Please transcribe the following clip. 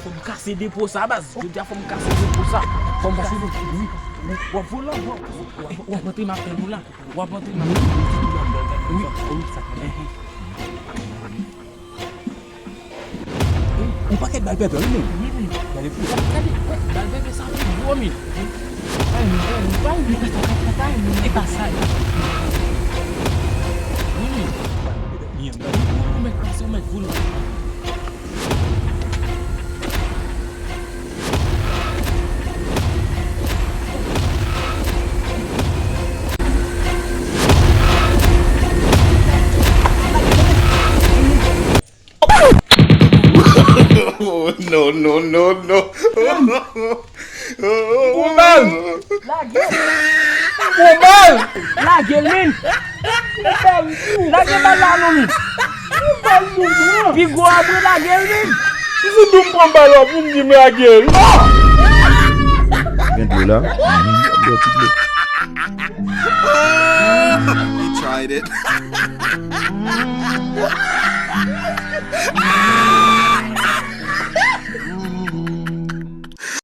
Faut me casser des pots à base. Je dis, faut me casser des pots ça. Faut me casser des pots. Wap voilà, wap penting makan pula. Wap penting makan. Oui, ça connaît. Un paquet de balles pepper ini. Dari pula tadi. Dan bebe sampai 2000. Vai me kata ini pasal. Ini. Diam. Mek masuk mek full. Oh, no, no, no, no. Kumbal! Kumbal! Lagi min! Lagi balano min! Pigo abre lagi min! Isso de kumbal lá, vamos de minha guerra. Vem de lá. He tried it.